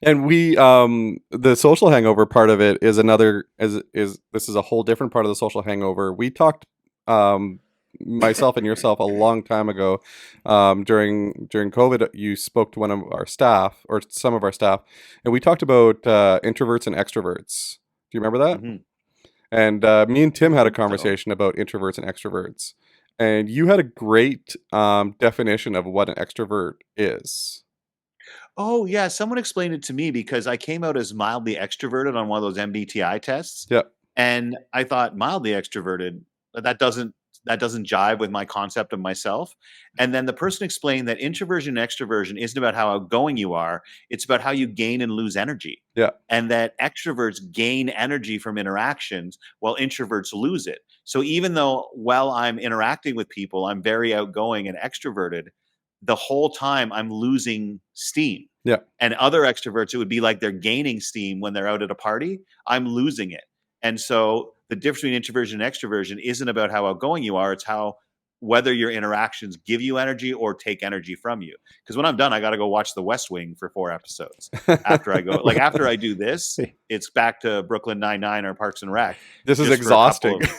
And we the social hangover part of it is another is this is a whole different part of the social hangover. We talked myself and yourself a long time ago during COVID. You spoke to one of our staff or some of our staff, and we talked about introverts and extroverts. Do you remember that? Mm-hmm. And me and Tim had a So, conversation about introverts and extroverts, and you had a great definition of what an extrovert is. oh yeah, someone explained it to me because I came out as mildly extroverted on one of those MBTI tests, Yeah, and I thought mildly extroverted, that doesn't that doesn't jive with my concept of myself. And then the person explained that introversion and extroversion isn't about how outgoing you are, it's about how you gain and lose energy. yeah, And that extroverts gain energy from interactions while introverts lose it. So even though while I'm interacting with people, I'm very outgoing and extroverted, the whole time I'm losing steam. yeah. And other extroverts, it would be like they're gaining steam when they're out at a party. I'm losing it. And so the difference between introversion and extroversion isn't about how outgoing you are. It's how whether your interactions give you energy or take energy from you. Because when I'm done, I got to go watch The West Wing for 4 episodes. After I go, like after I do this, it's back to Brooklyn Nine-Nine or Parks and Rec. This is just for a couple exhausting. of-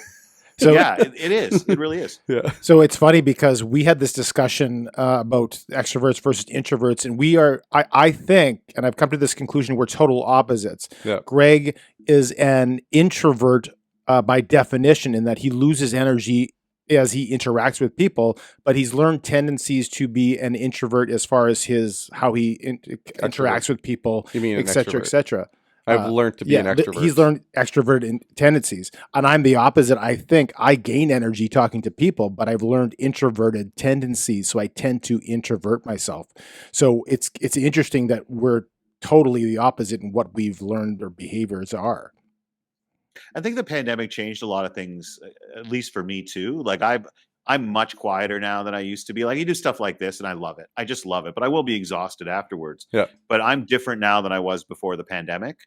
So yeah, it is. It really is. Yeah. So it's funny because we had this discussion about extroverts versus introverts, and I think, and I've come to this conclusion, we're total opposites. Yeah. Greg is an introvert by definition in that he loses energy as he interacts with people, but he's learned tendencies to be an introvert as far as how he interacts with people, You mean an et cetera, et extrovert. cetera. I've learned to be an extrovert. He's learned extrovert tendencies, and I'm the opposite. I think I gain energy talking to people, but I've learned introverted tendencies, so I tend to introvert myself. So it's interesting that we're totally the opposite in what we've learned our behaviors are. I think the pandemic changed a lot of things, at least for me too. Like I'm much quieter now than I used to be. Like you do stuff like this and I love it. I just love it, but I will be exhausted afterwards. Yeah. But I'm different now than I was before the pandemic.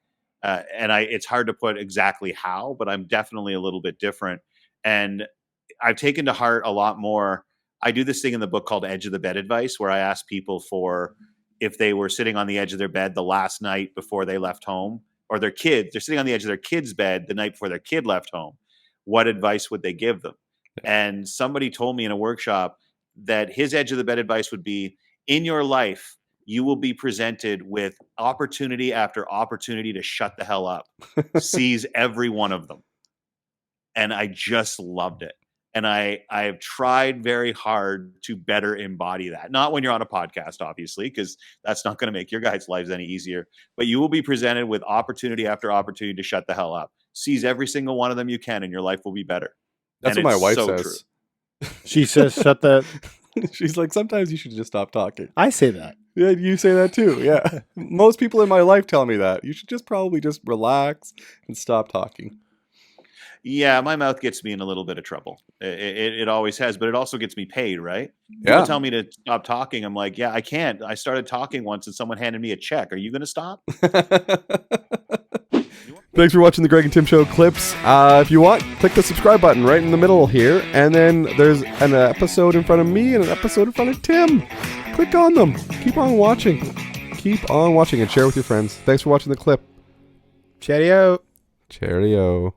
And it's hard to put exactly how, but I'm definitely a little bit different. And I've taken to heart a lot more. I do this thing in the book called Edge of the Bed Advice, where I ask people for if they were sitting on the edge of their bed the last night before they left home, or they're sitting on the edge of their kid's bed the night before their kid left home, what advice would they give them? And somebody told me in a workshop that his edge of the bed advice would be, in your life, you will be presented with opportunity after opportunity to shut the hell up. Seize every one of them. And I just loved it. And I have tried very hard to better embody that. Not when you're on a podcast, obviously, because that's not going to make your guys' lives any easier. But you will be presented with opportunity after opportunity to shut the hell up. Seize every single one of them you can, and your life will be better. That's And what my it's wife so says. true. She says, "Shut the." She's like, sometimes you should just stop talking. I say that. Yeah, you say that too. Yeah. Most people in my life tell me that. You should probably just relax and stop talking. Yeah, my mouth gets me in a little bit of trouble. It always has, but it also gets me paid, right? Yeah. People tell me to stop talking. I'm like, yeah, I can't. I started talking once and someone handed me a check. Are you going to stop? Thanks for watching the Greg and Tim Show clips. If you want, click the subscribe button right in the middle here, and then there's an episode in front of me and an episode in front of Tim. Click on them. Keep on watching. Keep on watching and share with your friends. Thanks for watching the clip. Cheerio. Cheerio.